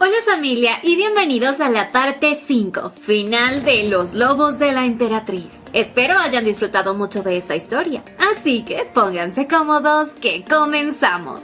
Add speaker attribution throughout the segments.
Speaker 1: Hola familia y bienvenidos a la parte 5, final de Los Lobos de la Emperatriz. Espero hayan disfrutado mucho de esta historia, así que pónganse cómodos que comenzamos.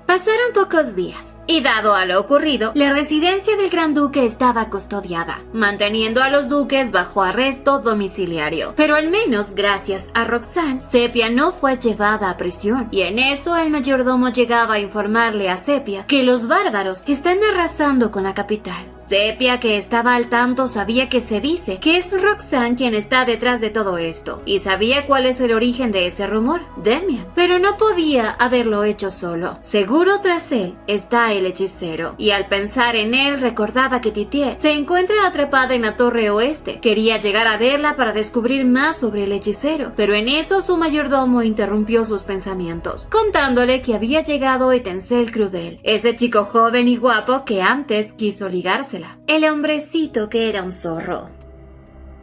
Speaker 1: Pasaron pocos días, y dado a lo ocurrido, la residencia del Gran Duque estaba custodiada, manteniendo a los duques bajo arresto domiciliario. Pero al menos gracias a Roxanne, Sepia no fue llevada a prisión, y en eso el mayordomo llegaba a informarle a Sepia que los bárbaros están arrasando con la capital. Sepia, que estaba al tanto, sabía que se dice que es Roxanne quien está detrás de todo esto, y sabía cuál es el origen de ese rumor, Demian. Pero no podía haberlo hecho solo. Seguro tras él está el hechicero, y al pensar en él recordaba que Titié se encuentra atrapada en la torre oeste. Quería llegar a verla para descubrir más sobre el hechicero, pero en eso su mayordomo interrumpió sus pensamientos, contándole que había llegado Etencel Crudel, ese chico joven y guapo que antes quiso ligársela. El hombrecito que era un zorro.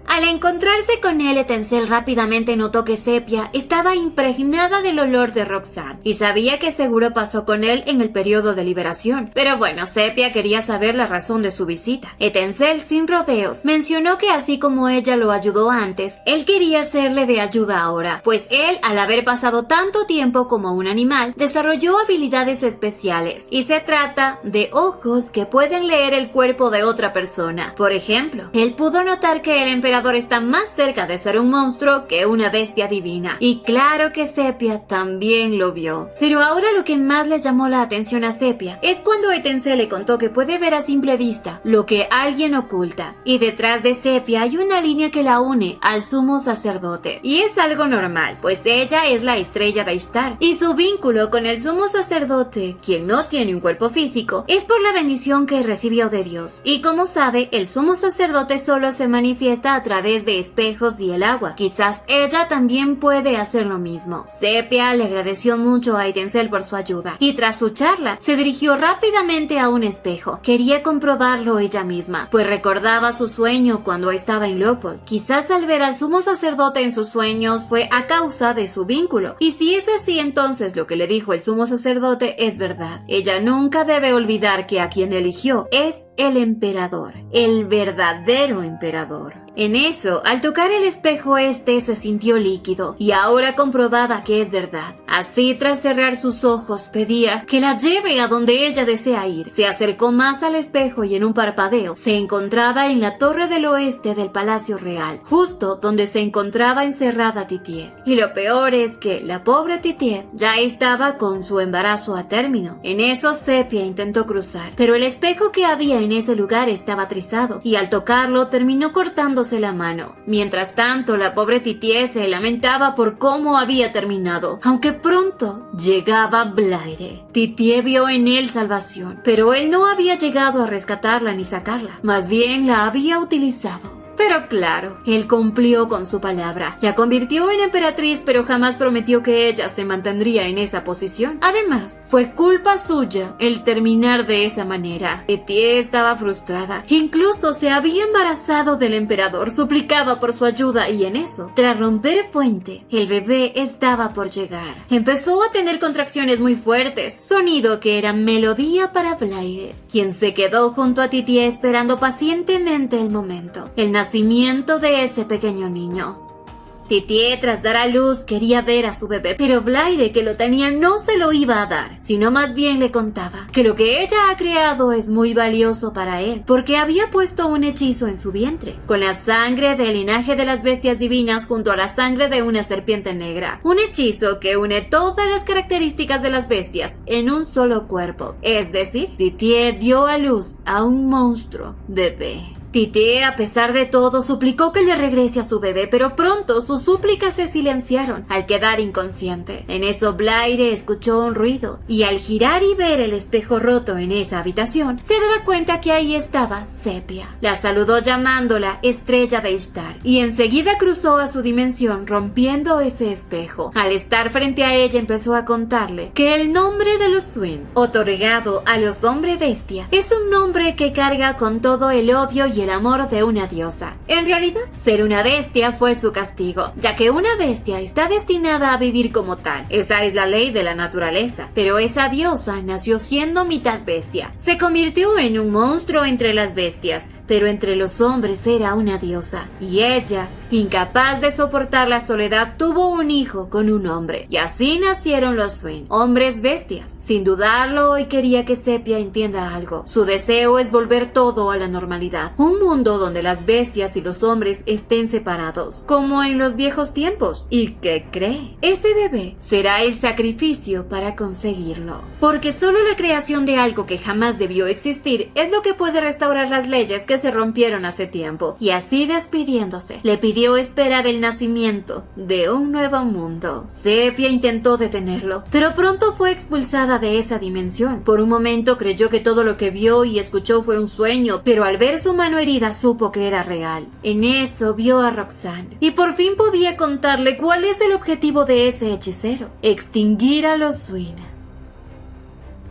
Speaker 1: Al encontrarse con él, Etencel rápidamente notó que Sepia estaba impregnada del olor de Roxanne y sabía que seguro pasó con él en el periodo de liberación. Pero bueno, Sepia quería saber la razón de su visita. Etencel, sin rodeos, mencionó que así como ella lo ayudó antes, él quería serle de ayuda ahora, pues él, al haber pasado tanto tiempo como un animal, desarrolló habilidades especiales, y se trata de ojos que pueden leer el cuerpo de otra persona. Por ejemplo, él pudo notar que el emperador está más cerca de ser un monstruo que una bestia divina, y claro que Sepia también lo vio. Pero ahora lo que más le llamó la atención a Sepia es cuando Etencel le contó que puede ver a simple vista lo que alguien oculta, y detrás de Sepia hay una línea que la une al sumo sacerdote, y es algo normal, pues ella es la estrella de Ishtar, y su vínculo con el sumo sacerdote, quien no tiene un cuerpo físico, es por la bendición que recibió de Dios. Y como sabe, el sumo sacerdote solo se manifiesta a través de espejos y el agua. Quizás ella también puede hacer lo mismo. Sepia le agradeció mucho a Etencel por su ayuda, y tras su charla se dirigió rápidamente a un espejo. Quería comprobarlo ella misma, pues recordaba su sueño cuando estaba en Leopold. Quizás al ver al sumo sacerdote en sus sueños fue a causa de su vínculo, y si es así, entonces lo que le dijo el sumo sacerdote es verdad. Ella nunca debe olvidar que a quien eligió es el emperador, el verdadero emperador. En eso, al tocar el espejo se sintió líquido, y ahora comprobaba que es verdad. Así, tras cerrar sus ojos, pedía que la lleve a donde ella desea ir. Se acercó más al espejo y en un parpadeo se encontraba en la torre del oeste del Palacio Real, justo donde se encontraba encerrada Titié. Y lo peor es que la pobre Titié ya estaba con su embarazo a término. En eso Sepia intentó cruzar, pero el espejo que había en ese lugar estaba trizado, y al tocarlo terminó cortándose la mano. Mientras tanto, la pobre Titié se lamentaba por cómo había terminado, aunque pronto llegaba Blaire. Titié vio en él salvación, pero él no había llegado a rescatarla ni sacarla, más bien la había utilizado. Pero claro, él cumplió con su palabra. La convirtió en emperatriz, pero jamás prometió que ella se mantendría en esa posición. Además, fue culpa suya el terminar de esa manera. Titié estaba frustrada. Incluso se había embarazado del emperador, suplicaba por su ayuda, y en eso, tras romper fuente, el bebé estaba por llegar. Empezó a tener contracciones muy fuertes, sonido que era melodía para Blaire, quien se quedó junto a Titié esperando pacientemente el momento. El nacimiento de ese pequeño niño. Titié, tras dar a luz, quería ver a su bebé, pero Blaire, que lo tenía, no se lo iba a dar, sino más bien le contaba que lo que ella ha creado es muy valioso para él, porque había puesto un hechizo en su vientre, con la sangre del linaje de las bestias divinas junto a la sangre de una serpiente negra, un hechizo que une todas las características de las bestias en un solo cuerpo, es decir, Titié dio a luz a un monstruo bebé. Titié, a pesar de todo, suplicó que le regrese a su bebé, pero pronto sus súplicas se silenciaron al quedar inconsciente. En eso Blaire escuchó un ruido, y al girar y ver el espejo roto en esa habitación, se daba cuenta que ahí estaba Sepia. La saludó llamándola Estrella de Ishtar, y enseguida cruzó a su dimensión rompiendo ese espejo. Al estar frente a ella empezó a contarle que el nombre de los Swin, otorgado a los hombre bestia, es un nombre que carga con todo el odio y y el amor de una diosa. En realidad, ser una bestia fue su castigo, ya que una bestia está destinada a vivir como tal. Esa es la ley de la naturaleza. Pero esa diosa nació siendo mitad bestia. Se convirtió en un monstruo entre las bestias, pero entre los hombres era una diosa. Y ella, incapaz de soportar la soledad, tuvo un hijo con un hombre. Y así nacieron los Swin, hombres bestias. Sin dudarlo, hoy quería que Sepia entienda algo. Su deseo es volver todo a la normalidad. Un mundo donde las bestias y los hombres estén separados, como en los viejos tiempos. ¿Y qué cree? Ese bebé será el sacrificio para conseguirlo. Porque solo la creación de algo que jamás debió existir es lo que puede restaurar las leyes que se rompieron hace tiempo. Y así, despidiéndose, le pidió esperar el nacimiento de un nuevo mundo. Sepia intentó detenerlo, pero pronto fue expulsada de esa dimensión. Por un momento creyó que todo lo que vio y escuchó fue un sueño, pero al ver su mano herida supo que era real. En eso vio a Roxanne, y por fin podía contarle cuál es el objetivo de ese hechicero: extinguir a los Swin.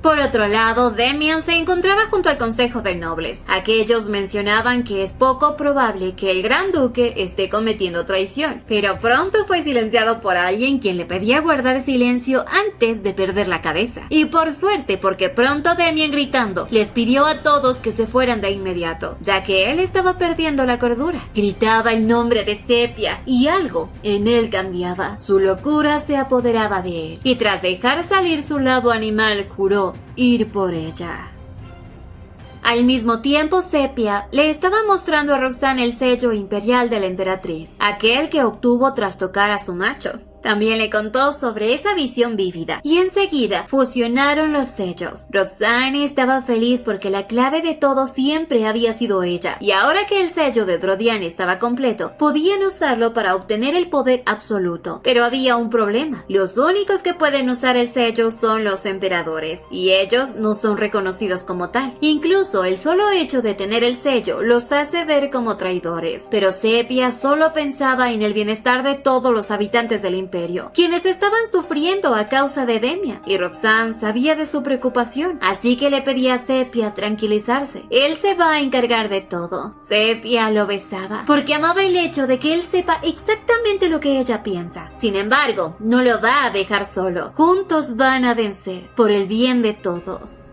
Speaker 1: Por otro lado, Demian se encontraba junto al Consejo de Nobles. Aquellos mencionaban que es poco probable que el Gran Duque esté cometiendo traición, pero pronto fue silenciado por alguien quien le pedía guardar silencio antes de perder la cabeza. Y por suerte, porque pronto Demian, gritando, les pidió a todos que se fueran de inmediato, ya que él estaba perdiendo la cordura. Gritaba el nombre de Sepia y algo en él cambiaba. Su locura se apoderaba de él, y tras dejar salir su lado animal, juró ir por ella. Al mismo tiempo, Sepia le estaba mostrando a Roxanne el sello imperial de la emperatriz, aquel que obtuvo tras tocar a su macho. También le contó sobre esa visión vívida, y enseguida fusionaron los sellos. Roxanne estaba feliz porque la clave de todo siempre había sido ella, y ahora que el sello de Drodian estaba completo, podían usarlo para obtener el poder absoluto. Pero había un problema: los únicos que pueden usar el sello son los emperadores, y ellos no son reconocidos como tal. Incluso el solo hecho de tener el sello los hace ver como traidores. Pero Sepia solo pensaba en el bienestar de todos los habitantes del imperio, quienes estaban sufriendo a causa de Demian, y Roxanne sabía de su preocupación, así que le pedía a Sepia tranquilizarse. Él se va a encargar de todo. Sepia lo besaba, porque amaba el hecho de que él sepa exactamente lo que ella piensa. Sin embargo, no lo va a dejar solo. Juntos van a vencer, por el bien de todos.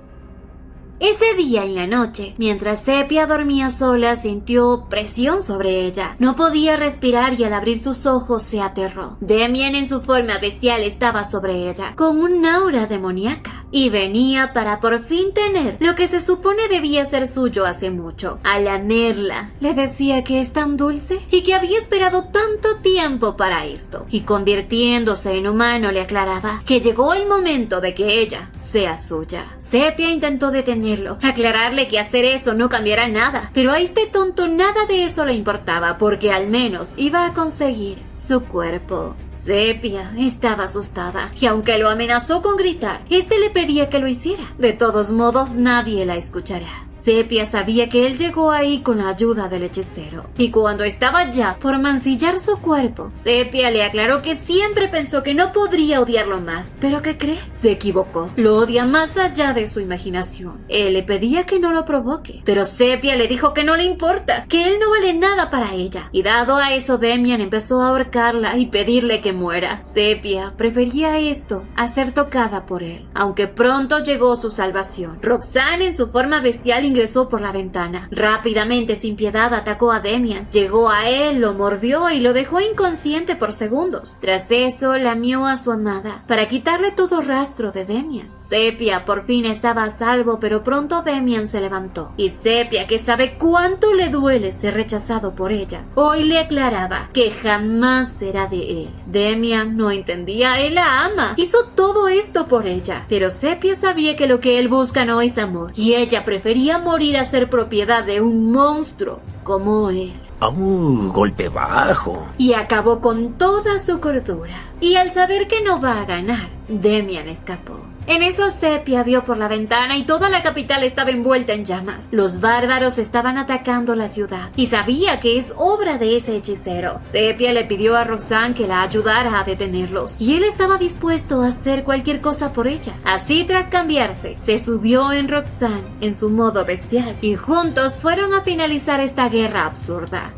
Speaker 1: Ese día en la noche, mientras Sepia dormía sola, sintió presión sobre ella. No podía respirar y al abrir sus ojos se aterró. Demian en su forma bestial estaba sobre ella, con un aura demoníaca, y venía para por fin tener lo que se supone debía ser suyo hace mucho. Al lamerla, le decía que es tan dulce y que había esperado tanto tiempo para esto, y convirtiéndose en humano le aclaraba que llegó el momento de que ella sea suya. Sepia intentó detenerlo, aclararle que hacer eso no cambiará nada, pero a este tonto nada de eso le importaba, porque al menos iba a conseguir su cuerpo. Sepia estaba asustada, y aunque lo amenazó con gritar, este le pedía que lo hiciera. De todos modos, nadie la escuchará. Sepia sabía que él llegó ahí con la ayuda del hechicero, y cuando estaba ya por mancillar su cuerpo, Sepia le aclaró que siempre pensó que no podría odiarlo más. ¿Pero qué cree? Se equivocó. Lo odia más allá de su imaginación. Él le pedía que no lo provoque, pero Sepia le dijo que no le importa, que él no vale nada para ella. Y dado a eso, Demian empezó a ahorcarla y pedirle que muera. Sepia prefería esto a ser tocada por él, aunque pronto llegó su salvación. Roxanne, en su forma bestial, ingresó por la ventana. Rápidamente, sin piedad, atacó a Demian. Llegó a él, lo mordió y lo dejó inconsciente por segundos. Tras eso, lamió a su amada para quitarle todo rastro de Demian. Sepia por fin estaba a salvo, pero pronto Demian se levantó. Y Sepia, que sabe cuánto le duele ser rechazado por ella, hoy le aclaraba que jamás será de él. Demian no entendía, él la ama. Hizo todo esto por ella, pero Sepia sabía que lo que él busca no es amor, y ella prefería morir a ser propiedad de un monstruo como él.
Speaker 2: Golpe bajo.
Speaker 1: Y acabó con toda su cordura. Y al saber que no va a ganar, Demian escapó. En eso Sepia vio por la ventana y toda la capital estaba envuelta en llamas. Los bárbaros estaban atacando la ciudad y sabía que es obra de ese hechicero. Sepia le pidió a Roxanne que la ayudara a detenerlos y él estaba dispuesto a hacer cualquier cosa por ella. Así, tras cambiarse, se subió en Roxanne en su modo bestial y juntos fueron a finalizar esta guerra absurda.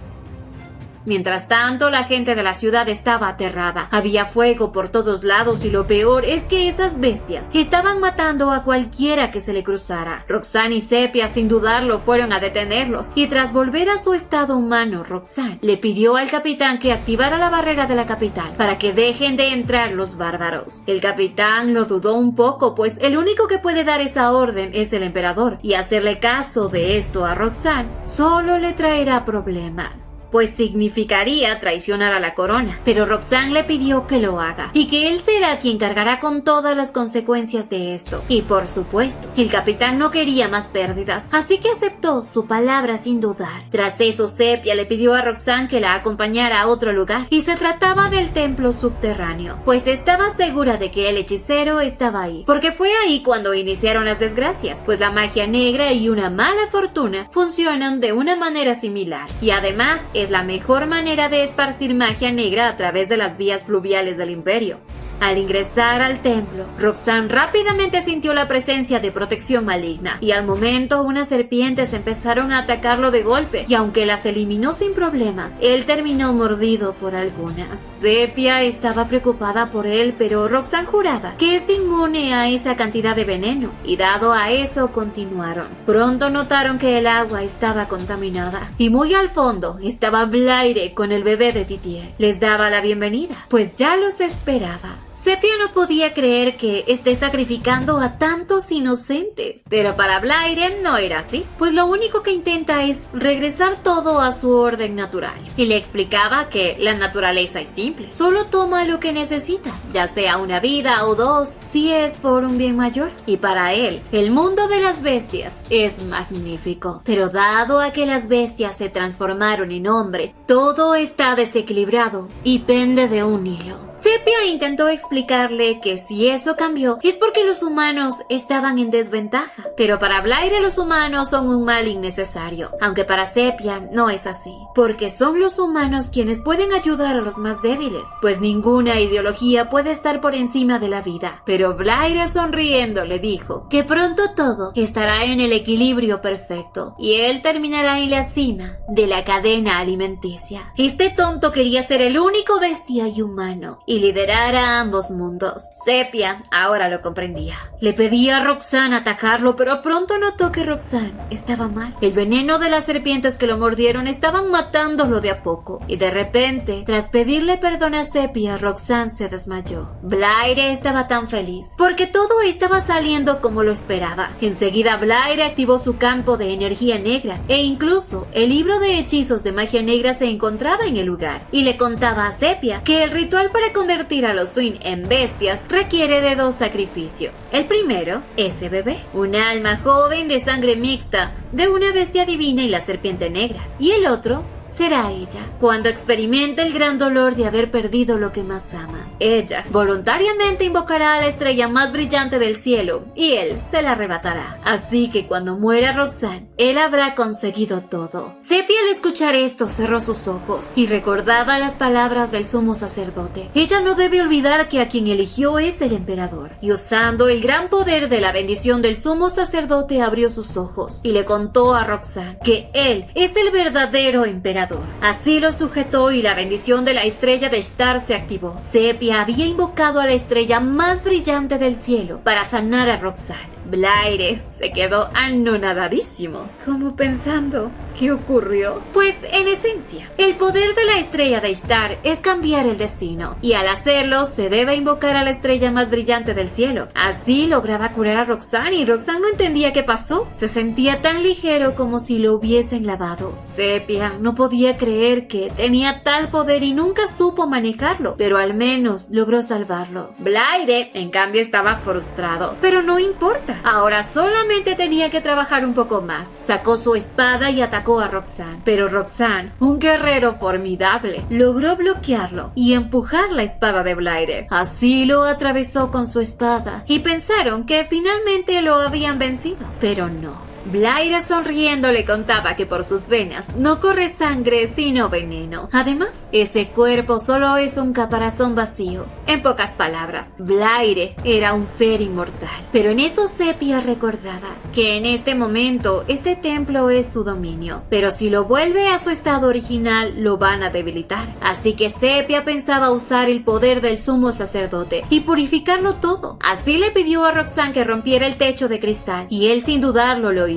Speaker 1: Mientras tanto, la gente de la ciudad estaba aterrada. Había fuego por todos lados y lo peor es que esas bestias estaban matando a cualquiera que se le cruzara. Roxanne y Sepia, sin dudarlo, fueron a detenerlos y tras volver a su estado humano, Roxanne le pidió al capitán que activara la barrera de la capital para que dejen de entrar los bárbaros. El capitán lo dudó un poco, pues el único que puede dar esa orden es el emperador, y hacerle caso de esto a Roxanne solo le traerá problemas, pues significaría traicionar a la corona. Pero Roxanne le pidió que lo haga y que él será quien cargará con todas las consecuencias de esto. Y por supuesto, el capitán no quería más pérdidas, así que aceptó su palabra sin dudar. Tras eso, Sepia le pidió a Roxanne que la acompañara a otro lugar y se trataba del templo subterráneo, pues estaba segura de que el hechicero estaba ahí, porque fue ahí cuando iniciaron las desgracias, pues la magia negra y una mala fortuna funcionan de una manera similar y además es la mejor manera de esparcir magia negra a través de las vías fluviales del imperio. Al ingresar al templo, Roxanne rápidamente sintió la presencia de protección maligna y al momento unas serpientes empezaron a atacarlo de golpe y aunque las eliminó sin problema, él terminó mordido por algunas. Sepia estaba preocupada por él, pero Roxanne juraba que es inmune a esa cantidad de veneno y dado a eso continuaron. Pronto notaron que el agua estaba contaminada y muy al fondo estaba Blaire con el bebé de Titiel. Les daba la bienvenida, pues ya los esperaba. Sepia no podía creer que esté sacrificando a tantos inocentes, pero para Blaire no era así, pues lo único que intenta es regresar todo a su orden natural. Y le explicaba que la naturaleza es simple, solo toma lo que necesita, ya sea una vida o dos, si es por un bien mayor. Y para él, el mundo de las bestias es magnífico, pero dado a que las bestias se transformaron en hombre, todo está desequilibrado y pende de un hilo. Sepia intentó explicarle que si eso cambió es porque los humanos estaban en desventaja, pero para Blaire los humanos son un mal innecesario, aunque para Sepia no es así, porque son los humanos quienes pueden ayudar a los más débiles, pues ninguna ideología puede estar por encima de la vida. Pero Blaire sonriendo le dijo que pronto todo estará en el equilibrio perfecto y él terminará en la cima de la cadena alimenticia. Este tonto quería ser el único bestia y humano y liderar a ambos mundos. Sepia ahora lo comprendía. Le pedía a Roxanne atacarlo, pero pronto notó que Roxanne estaba mal. El veneno de las serpientes que lo mordieron estaban matándolo de a poco. Y de repente, tras pedirle perdón a Sepia, Roxanne se desmayó. Blaire estaba tan feliz, porque todo estaba saliendo como lo esperaba. Enseguida Blaire activó su campo de energía negra, e incluso el libro de hechizos de magia negra se encontraba en el lugar. Y le contaba a Sepia que el ritual para convertir a los Swin en bestias requiere de 2 sacrificios. El primero, ese bebé, un alma joven de sangre mixta de una bestia divina y la serpiente negra. Y el otro será ella, cuando experimente el gran dolor de haber perdido lo que más ama. Ella voluntariamente invocará a la estrella más brillante del cielo y él se la arrebatará. Así que cuando muera Roxanne, él habrá conseguido todo. Sepia al escuchar esto cerró sus ojos y recordaba las palabras del sumo sacerdote. Ella no debe olvidar que a quien eligió es el emperador. Y usando el gran poder de la bendición del sumo sacerdote abrió sus ojos y le contó a Roxanne que él es el verdadero emperador. Así lo sujetó y la bendición de la estrella de Ishtar se activó. Sepia había invocado a la estrella más brillante del cielo para sanar a Roxanne. Blaire se quedó anonadadísimo, como pensando, ¿qué ocurrió? Pues en esencia, el poder de la estrella de Ishtar es cambiar el destino, y al hacerlo se debe invocar a la estrella más brillante del cielo. Así lograba curar a Roxanne y Roxanne no entendía qué pasó. Se sentía tan ligero como si lo hubiesen lavado. Sepia no podía creer que tenía tal poder y nunca supo manejarlo, pero al menos logró salvarlo. Blaire, en cambio, estaba frustrado, pero no importa. Ahora solamente tenía que trabajar un poco más. Sacó su espada y atacó atacó a Roxanne, pero Roxanne, un guerrero formidable, logró bloquearlo y empujar la espada de Blaire. Así lo atravesó con su espada y pensaron que finalmente lo habían vencido, pero no. Blaire sonriendo le contaba que por sus venas no corre sangre sino veneno. Además, ese cuerpo solo es un caparazón vacío. En pocas palabras, Blaire era un ser inmortal. Pero en eso Sepia recordaba que en este momento este templo es su dominio. Pero si lo vuelve a su estado original, lo van a debilitar. Así que Sepia pensaba usar el poder del sumo sacerdote y purificarlo todo. Así le pidió a Roxanne que rompiera el techo de cristal y él sin dudarlo lo hizo.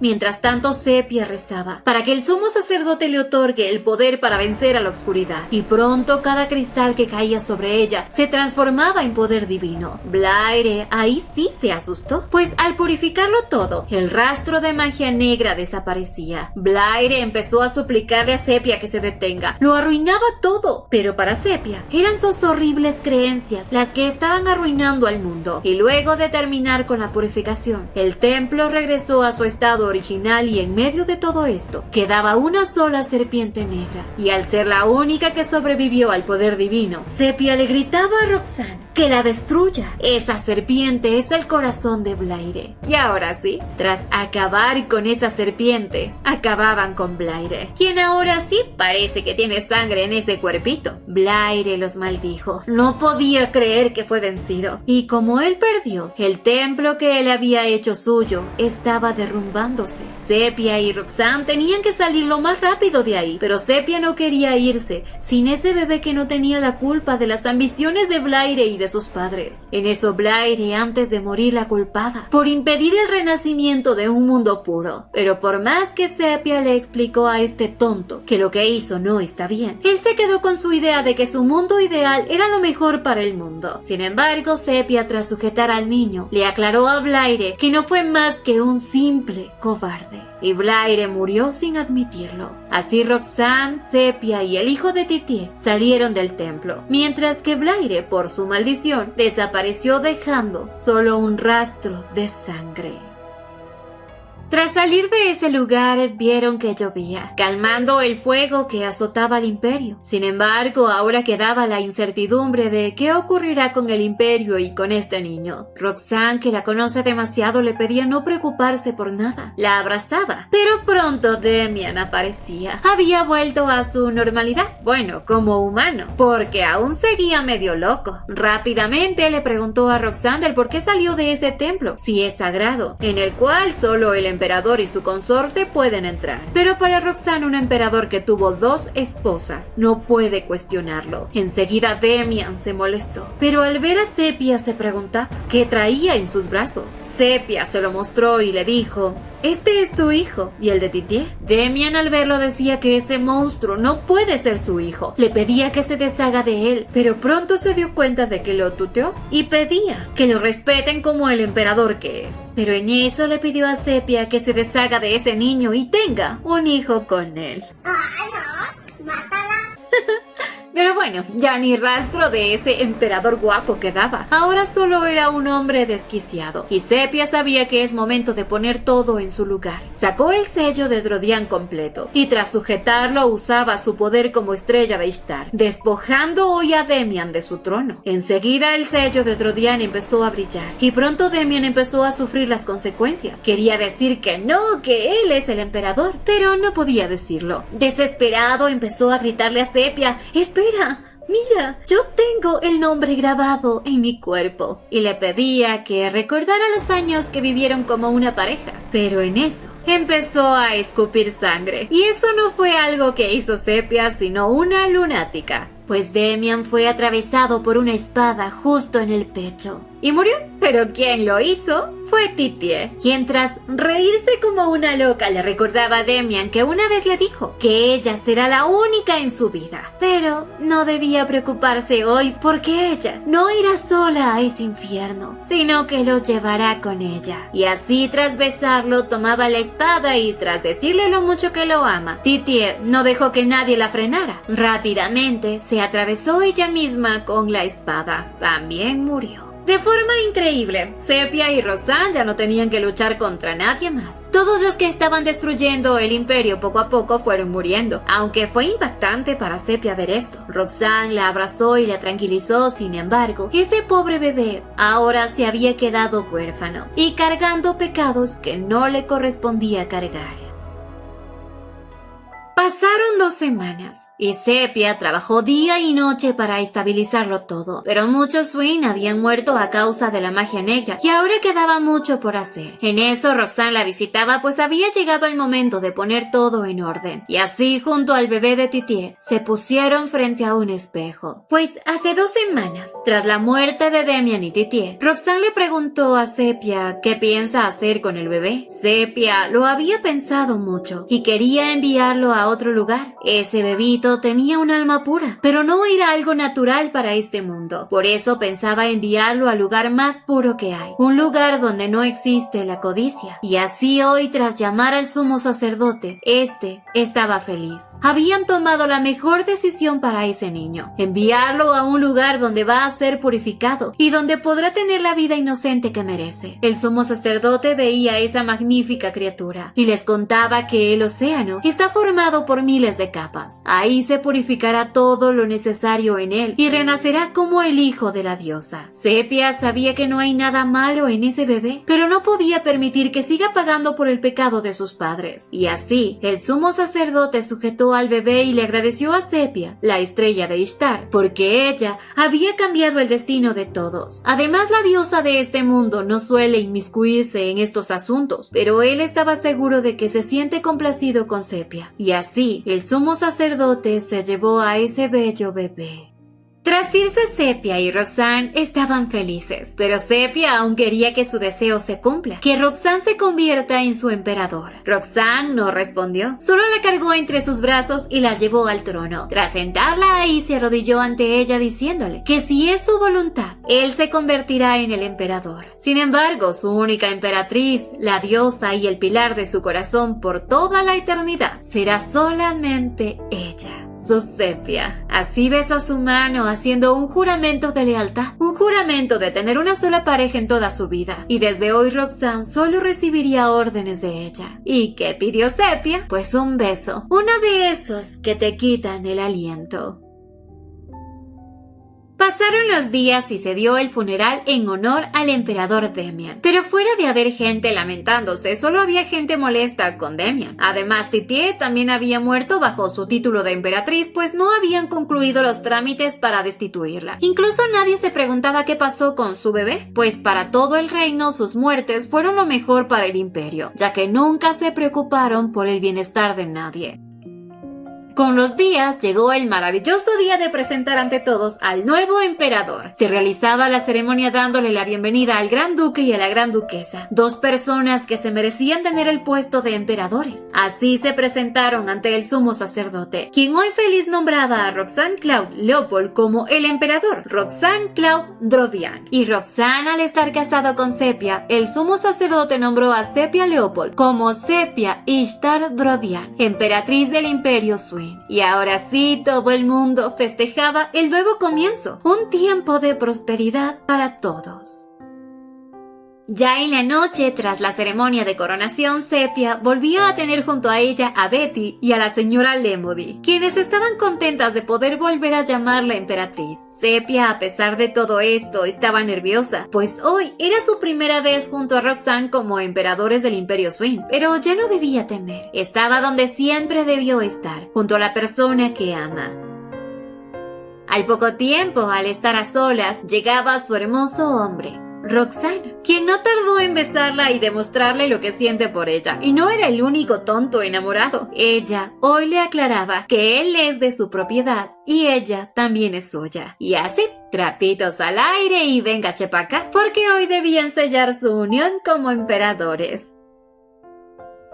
Speaker 1: Mientras tanto, Sepia rezaba para que el sumo sacerdote le otorgue el poder para vencer a la oscuridad, y pronto cada cristal que caía sobre ella se transformaba en poder divino. Blaire ahí sí se asustó, pues al purificarlo todo, el rastro de magia negra desaparecía. Blaire empezó a suplicarle a Sepia que se detenga. Lo arruinaba todo, pero para Sepia eran sus horribles creencias las que estaban arruinando al mundo. Y luego de terminar con la purificación, el templo regresó a su estado original, y en medio de todo esto quedaba una sola serpiente negra, y al ser la única que sobrevivió al poder divino, Sepia le gritaba a Roxanne que la destruya. Esa serpiente es el corazón de Blaire. Y ahora sí, tras acabar con esa serpiente, acababan con Blaire, quien ahora sí parece que tiene sangre en ese cuerpito. Blaire los maldijo. No podía creer que fue vencido, y como él perdió, el templo que él había hecho suyo estaba derrumbándose. Sepia y Roxanne tenían que salir lo más rápido de ahí, pero Sepia no quería irse sin ese bebé que no tenía la culpa de las ambiciones de Blaire y de sus padres. En eso Blaire antes de morir la culpaba por impedir el renacimiento de un mundo puro. Pero por más que Sepia le explicó a este tonto que lo que hizo no está bien, él se quedó con su idea de que su mundo ideal era lo mejor para el mundo. Sin embargo, Sepia, tras sujetar al niño, le aclaró a Blaire que no fue más que un simple cobarde, y Blaire murió sin admitirlo. Así Roxanne, Sepia y el hijo de Titié salieron del templo, mientras que Blaire, por su maldición, desapareció dejando solo un rastro de sangre. Tras salir de ese lugar, vieron que llovía, calmando el fuego que azotaba al imperio. Sin embargo, ahora quedaba la incertidumbre de qué ocurrirá con el imperio y con este niño. Roxanne, que la conoce demasiado, le pedía no preocuparse por nada. La abrazaba, pero pronto Demian aparecía. Había vuelto a su normalidad, bueno, como humano, porque aún seguía medio loco. Rápidamente le preguntó a Roxanne del por qué salió de ese templo, si es sagrado, en el cual solo el emperador y su consorte pueden entrar. Pero para Roxanne, un emperador que tuvo 2 esposas, no puede cuestionarlo. Enseguida Demian se molestó, pero al ver a Sepia se preguntaba qué traía en sus brazos. Sepia se lo mostró y le dijo: «Este es tu hijo», y el de Titié. Demian al verlo decía que ese monstruo no puede ser su hijo. Le pedía que se deshaga de él, pero pronto se dio cuenta de que lo tuteó y pedía que lo respeten como el emperador que es. Pero en eso le pidió a Sepia que se deshaga de ese niño y tenga un hijo con él.
Speaker 3: ¡Ay, no! ¡Mátala!
Speaker 1: Pero bueno, ya ni rastro de ese emperador guapo quedaba. Ahora solo era un hombre desquiciado, y Sepia sabía que es momento de poner todo en su lugar. Sacó el sello de Drodian completo, y tras sujetarlo usaba su poder como estrella de Ishtar, despojando hoy a Demian de su trono. Enseguida el sello de Drodian empezó a brillar, y pronto Demian empezó a sufrir las consecuencias. Quería decir que no, que él es el emperador, pero no podía decirlo. Desesperado empezó a gritarle a Sepia: «Espera, mira, yo tengo el nombre grabado en mi cuerpo», y le pedía que recordara los años que vivieron como una pareja. Pero en eso empezó a escupir sangre, y eso no fue algo que hizo Sepia, sino una lunática, pues Demian fue atravesado por una espada justo en el pecho y murió. Pero quien lo hizo fue Titié, quien tras reírse como una loca le recordaba a Demian que una vez le dijo que ella será la única en su vida, pero no debía preocuparse hoy porque ella no irá sola a ese infierno, sino que lo llevará con ella. Y así, tras besarlo, tomaba la espada y tras decirle lo mucho que lo ama, Titié no dejó que nadie la frenara. Rápidamente se atravesó ella misma con la espada. También murió. De forma increíble, Sepia y Roxanne ya no tenían que luchar contra nadie más. Todos los que estaban destruyendo el imperio poco a poco fueron muriendo, aunque fue impactante para Sepia ver esto. Roxanne la abrazó y la tranquilizó, sin embargo, ese pobre bebé ahora se había quedado huérfano y cargando pecados que no le correspondía cargar. Pasaron 2 semanas y Sepia trabajó día y noche para estabilizarlo todo, pero muchos Swing habían muerto a causa de la magia negra y ahora quedaba mucho por hacer. En eso Roxanne la visitaba, pues había llegado el momento de poner todo en orden, y así junto al bebé de Titié se pusieron frente a un espejo. Pues hace 2 semanas, tras la muerte de Demian y Titié, Roxanne le preguntó a Sepia qué piensa hacer con el bebé. Sepia lo había pensado mucho y quería enviarlo a otro lugar. Ese bebito tenía un alma pura, pero no era algo natural para este mundo. Por eso pensaba enviarlo al lugar más puro que hay, un lugar donde no existe la codicia. Y así hoy, tras llamar al sumo sacerdote, este estaba feliz. Habían tomado la mejor decisión para ese niño, enviarlo a un lugar donde va a ser purificado y donde podrá tener la vida inocente que merece. El sumo sacerdote veía esa magnífica criatura y les contaba que el océano está formado por miles de capas. Ahí se purificará todo lo necesario en él y renacerá como el hijo de la diosa. Sepia sabía que no hay nada malo en ese bebé, pero no podía permitir que siga pagando por el pecado de sus padres. Y así, el sumo sacerdote sujetó al bebé y le agradeció a Sepia, la estrella de Ishtar, porque ella había cambiado el destino de todos. Además, la diosa de este mundo no suele inmiscuirse en estos asuntos, pero él estaba seguro de que se siente complacido con Sepia. Y así, el sumo sacerdote se llevó a ese bello bebé. Tras irse, Sepia y Roxanne estaban felices, pero Sepia aún quería que su deseo se cumpla, que Roxanne se convierta en su emperador. Roxanne no respondió, solo la cargó entre sus brazos y la llevó al trono. Tras sentarla ahí, se arrodilló ante ella diciéndole que si es su voluntad, él se convertirá en el emperador. Sin embargo, su única emperatriz, la diosa y el pilar de su corazón por toda la eternidad, será solamente ella. Su Sepia. Así besó su mano haciendo un juramento de lealtad, un juramento de tener una sola pareja en toda su vida, y desde hoy Roxanne solo recibiría órdenes de ella. ¿Y qué pidió Sepia? Pues un beso, uno de esos que te quitan el aliento. Pasaron los días y se dio el funeral en honor al emperador Demian. Pero fuera de haber gente lamentándose, solo había gente molesta con Demian. Además, Titié también había muerto bajo su título de emperatriz, pues no habían concluido los trámites para destituirla. Incluso nadie se preguntaba qué pasó con su bebé, pues para todo el reino sus muertes fueron lo mejor para el imperio, ya que nunca se preocuparon por el bienestar de nadie. Con los días llegó el maravilloso día de presentar ante todos al nuevo emperador. Se realizaba la ceremonia dándole la bienvenida al gran duque y a la gran duquesa, 2 personas que se merecían tener el puesto de emperadores. Así se presentaron ante el sumo sacerdote, quien hoy feliz nombraba a Roxanne Claude Leopold como el emperador, Roxanne Claude Drodian. Y Roxanne, al estar casado con Sepia, el sumo sacerdote nombró a Sepia Leopold como Sepia Ishtar Drodian, emperatriz del imperio Swing. Y ahora sí, todo el mundo festejaba el nuevo comienzo, un tiempo de prosperidad para todos. Ya en la noche, tras la ceremonia de coronación, Sepia volvía a tener junto a ella a Betty y a la señora Lemody, quienes estaban contentas de poder volver a llamarla emperatriz. Sepia, a pesar de todo esto, estaba nerviosa, pues hoy era su primera vez junto a Roxanne como emperadores del Imperio Swing, pero ya no debía temer. Estaba donde siempre debió estar, junto a la persona que ama. Al poco tiempo, al estar a solas, llegaba su hermoso hombre, Roxanne, quien no tardó en besarla y demostrarle lo que siente por ella, y no era el único tonto enamorado. Ella hoy le aclaraba que él es de su propiedad y ella también es suya. Y así, trapitos al aire y venga chepaca, porque hoy debían sellar su unión como emperadores.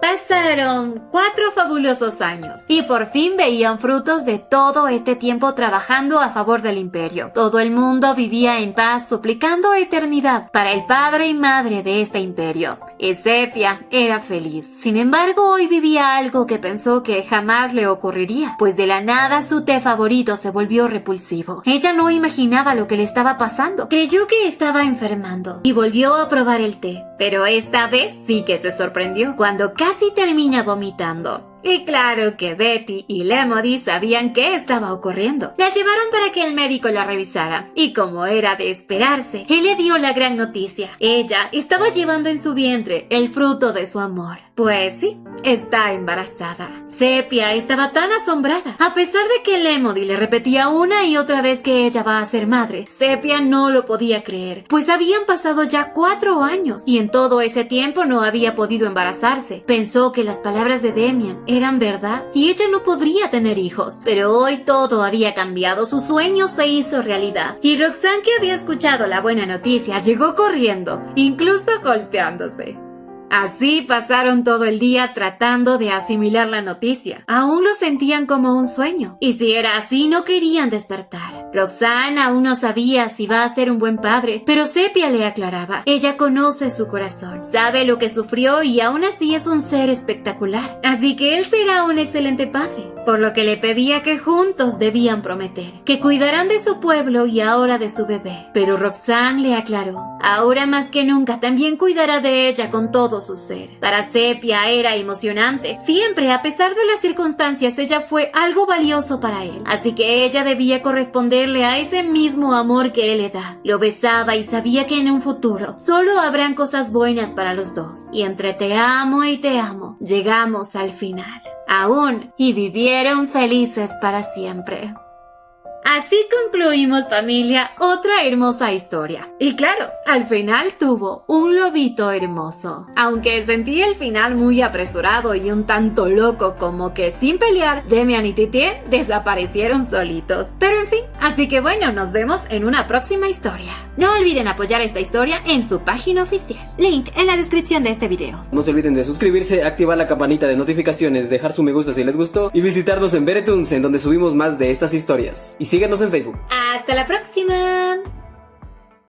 Speaker 1: Pasaron 4 fabulosos años y por fin veían frutos de todo este tiempo trabajando a favor del imperio. Todo el mundo vivía en paz suplicando eternidad para el padre y madre de este imperio. Y Sepia era feliz. Sin embargo, hoy vivía algo que pensó que jamás le ocurriría, pues de la nada su té favorito se volvió repulsivo. Ella no imaginaba lo que le estaba pasando. Creyó que estaba enfermando y volvió a probar el té. Pero esta vez sí que se sorprendió cuando casi termina vomitando. Y claro que Betty y Lemody sabían qué estaba ocurriendo. La llevaron para que el médico la revisara. Y como era de esperarse, él le dio la gran noticia. Ella estaba llevando en su vientre el fruto de su amor. Pues sí, está embarazada. Sepia estaba tan asombrada. A pesar de que Lemody le repetía una y otra vez que ella va a ser madre, Sepia no lo podía creer, pues habían pasado ya 4 años y en todo ese tiempo no había podido embarazarse. Pensó que las palabras de Demian eran verdad y ella no podría tener hijos. Pero hoy todo había cambiado, su sueño se hizo realidad. Y Roxanne, que había escuchado la buena noticia, llegó corriendo, incluso golpeándose. Así pasaron todo el día tratando de asimilar la noticia. Aún lo sentían como un sueño. Y si era así, no querían despertar. Roxanne aún no sabía si va a ser un buen padre, pero Sepia le aclaraba. Ella conoce su corazón, sabe lo que sufrió y aún así es un ser espectacular. Así que él será un excelente padre. Por lo que le pedía que juntos debían prometer, que cuidarán de su pueblo y ahora de su bebé. Pero Roxanne le aclaró, ahora más que nunca también cuidará de ella con todo su ser. Para Sepia era emocionante. Siempre, a pesar de las circunstancias, ella fue algo valioso para él. Así que ella debía corresponderle a ese mismo amor que él le da. Lo besaba y sabía que en un futuro solo habrán cosas buenas para los dos. Y entre te amo y te amo, llegamos al final. Aún y vivieron felices para siempre. Así concluimos, familia, otra hermosa historia. Y claro, al final tuvo un lobito hermoso. Aunque sentí el final muy apresurado y un tanto loco, como que sin pelear, Demian y Titien desaparecieron solitos. Pero en fin, así que bueno, nos vemos en una próxima historia. No olviden apoyar esta historia en su página oficial. Link en la descripción de este video.
Speaker 4: No se olviden de suscribirse, activar la campanita de notificaciones, dejar su me gusta si les gustó y visitarnos en Veretunes, en donde subimos más de estas historias. Y síganos en Facebook.
Speaker 1: ¡Hasta la próxima!